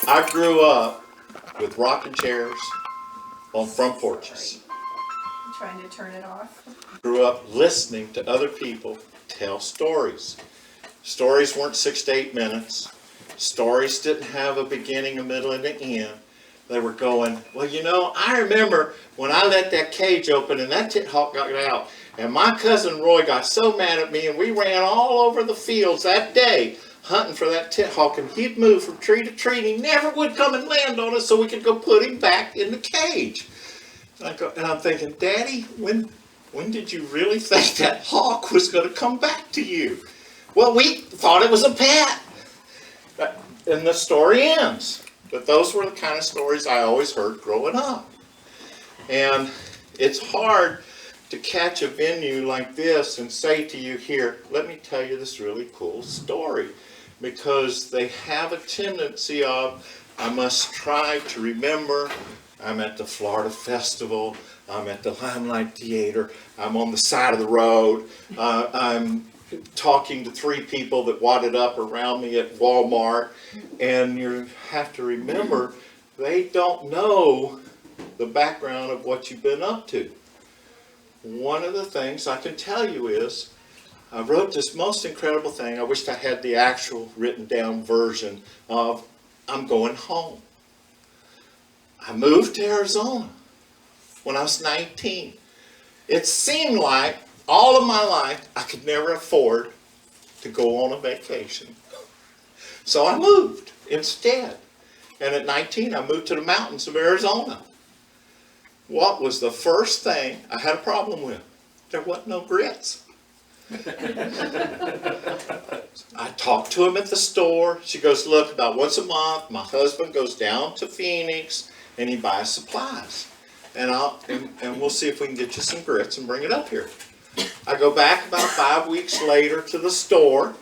I grew up with rocking chairs on front porches. I'm trying to turn it off. Grew up listening to other people tell stories. Stories weren't 6 to 8 minutes. Stories didn't have a beginning, a middle, and an end. They were going, well, you know, I remember when I let that cage open and that tit hawk got out. And my cousin Roy got so mad at me and we ran all over the fields that day hunting for that tit hawk, and he'd move from tree to tree and he never would come and land on us so we could go put him back in the cage. And I'm thinking, Daddy, when did you really think that hawk was going to come back to you? Well, we thought it was a pet. And the story ends. But those were the kind of stories I always heard growing up. And it's hard to catch a venue like this and say to you here, let me tell you this really cool story. Because they have a tendency of, I must try to remember, I'm at the Florida Festival, I'm at the Limelight Theater, I'm on the side of the road, I'm talking to 3 people that wadded up around me at Walmart, and you have to remember, they don't know the background of what you've been up to. One of the things I can tell you is, I wrote this most incredible thing. I wished I had the actual written down version of, I'm going home. I moved to Arizona when I was 19. It seemed like all of my life I could never afford to go on a vacation. So I moved instead. And at 19 I moved to the mountains of Arizona. What was the first thing I had a problem with? There wasn't no grits. I talked to him at the store. She goes, look, about once a month, my husband goes down to Phoenix and he buys supplies. And we'll see if we can get you some grits and bring it up here. I go back about 5 weeks later to the store,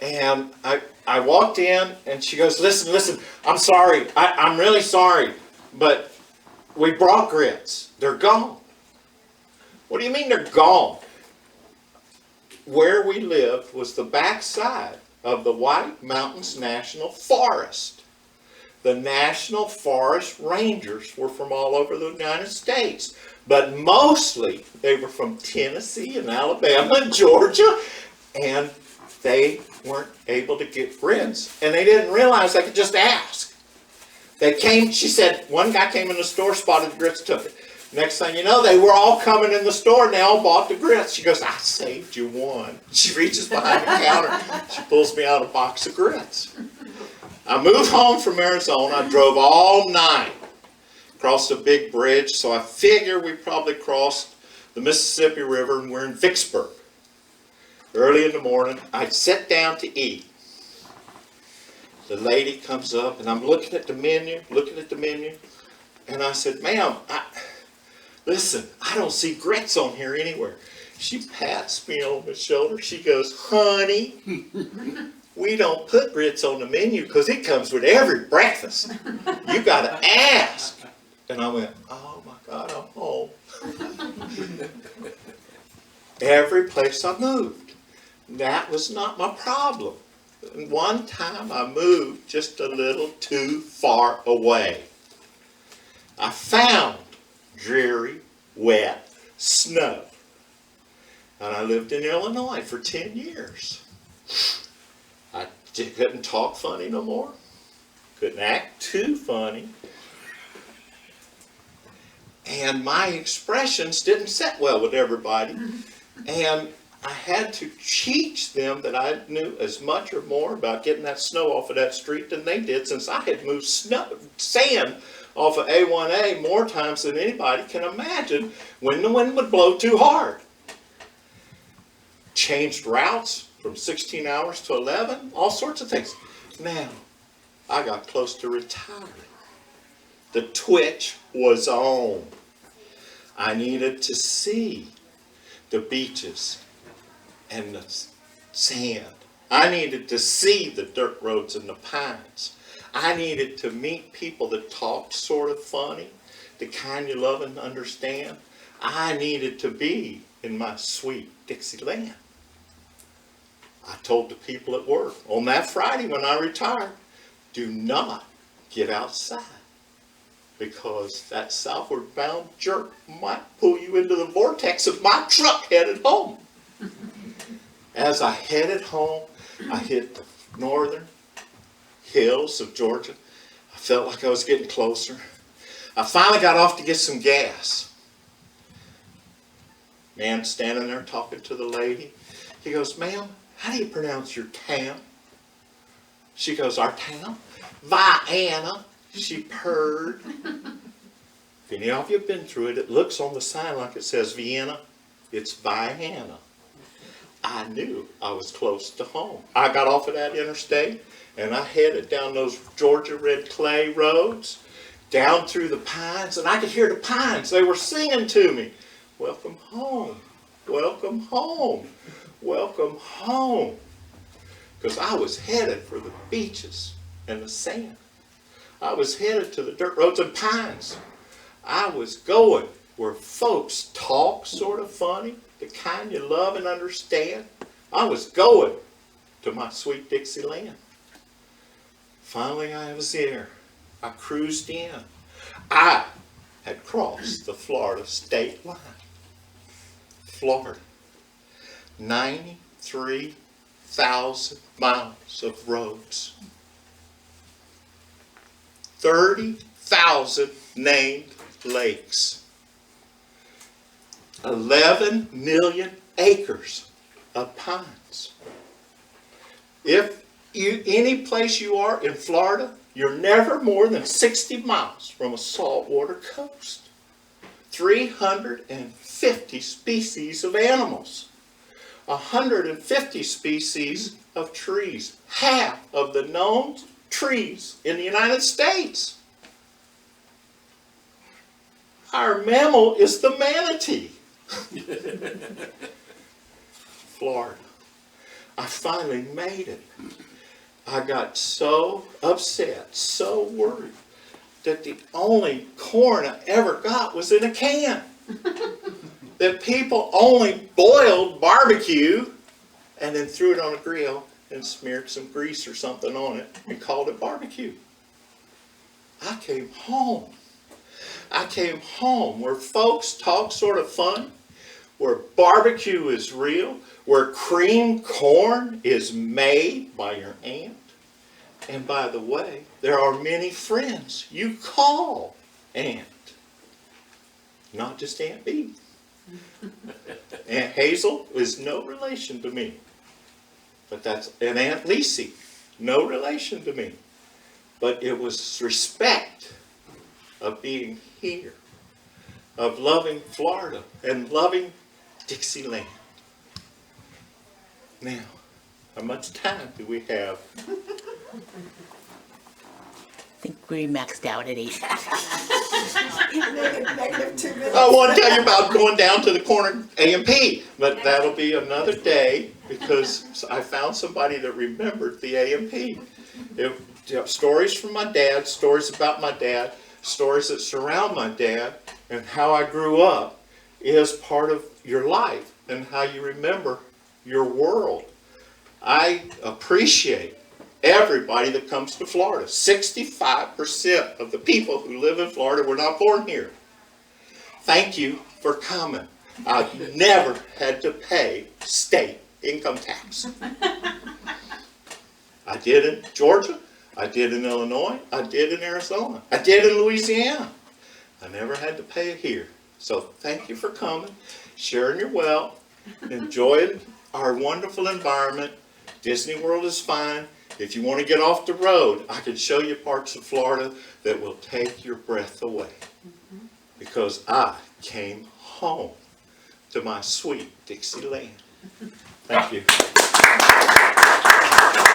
and I walked in and she goes, listen, I'm sorry. I'm really sorry, but we brought grits. They're gone. What do you mean they're gone? Where we lived was the backside of the White Mountains National Forest. The National Forest Rangers were from all over the United States, but mostly they were from Tennessee and Alabama and Georgia, and they weren't able to get grits, and they didn't realize they could just ask. They came, she said, one guy came in the store, spotted the grits, took it. Next thing you know, they were all coming in the store and they all bought the grits. She goes, I saved you one. She reaches behind the counter. She pulls me out a box of grits. I moved home from Arizona. I drove all night. Crossed a big bridge, so I figure we probably crossed the Mississippi River and we're in Vicksburg. Early in the morning, I sit down to eat. The lady comes up and I'm looking at the menu, and I said, ma'am, listen, I don't see grits on here anywhere. She pats me on the shoulder. She goes, honey, we don't put grits on the menu because it comes with every breakfast. You got to ask. And I went, oh my God, I'm home. Every place I moved. That was not my problem. And one time I moved just a little too far away. I found dreary, wet snow. And I lived in Illinois for 10 years. I couldn't talk funny no more. Couldn't act too funny. And my expressions didn't set well with everybody. And I had to teach them that I knew as much or more about getting that snow off of that street than they did, since I had moved sand off of A1A more times than anybody can imagine when the wind would blow too hard. Changed routes from 16 hours to 11, all sorts of things. Now, I got close to retiring. The twitch was on. I needed to see the beaches and the sand. I needed to see the dirt roads and the pines. I needed to meet people that talked sort of funny, the kind you love and understand. I needed to be in my sweet Dixieland. I told the people at work on that Friday when I retired, do not get outside, because that southward bound jerk might pull you into the vortex of my truck headed home. As I headed home, I hit the northern hills of Georgia. I felt like I was getting closer. I finally got off to get some gas. Man standing there talking to the lady. He goes, "Ma'am, how do you pronounce your town?" She goes, "Our town? Vienna." She purred. If any of you have been through it, it looks on the sign like it says Vienna. It's Vienna. I knew I was close to home. I got off of that interstate and I headed down those Georgia red clay roads, down through the pines, and I could hear the pines. They were singing to me, "Welcome home, welcome home, welcome home." Because I was headed for the beaches and the sand. I was headed to the dirt roads and pines. I was going where folks talk sort of funny, the kind you love and understand. I was going to my sweet Dixieland. Finally, I was there. I cruised in. I had crossed the Florida state line. Florida. 93,000 miles of roads. 30,000 named lakes. 11 million acres of pines. Any place you are in Florida, you're never more than 60 miles from a saltwater coast. 350 species of animals. 150 species of trees. Half of the known trees in the United States. Our mammal is the manatee. Florida. I finally made it. I got so upset, so worried, that the only corn I ever got was in a can. That people only boiled barbecue and then threw it on a grill and smeared some grease or something on it and called it barbecue. I came home. I came home where folks talk sort of fun, where barbecue is real, where cream corn is made by your aunt. And by the way, there are many friends you call aunt. Not just Aunt Bee. Aunt Hazel is no relation to me. But that's an Aunt Lacey, no relation to me. But it was respect of being here, of loving Florida and loving Dixieland. Now, how much time do we have? I think we maxed out at 8. Negative 2 minutes. I want to tell you about going down to the corner A&P, but that'll be another day because I found somebody that remembered the A&P. Stories from my dad, stories about my dad, stories that surround my dad, and how I grew up is part of your life and how you remember your world. I appreciate everybody that comes to Florida. 65% of the people who live in Florida were not born here. Thank you for coming. I've never had to pay state income tax. I did in Georgia, I did in Illinois, I did in Arizona, I did in Louisiana. I never had to pay it here. So thank you for coming, sharing your wealth, enjoying our wonderful environment. Disney World is fine. If you want to get off the road, I can show you parts of Florida that will take your breath away. Because I came home to my sweet Dixieland. Thank you.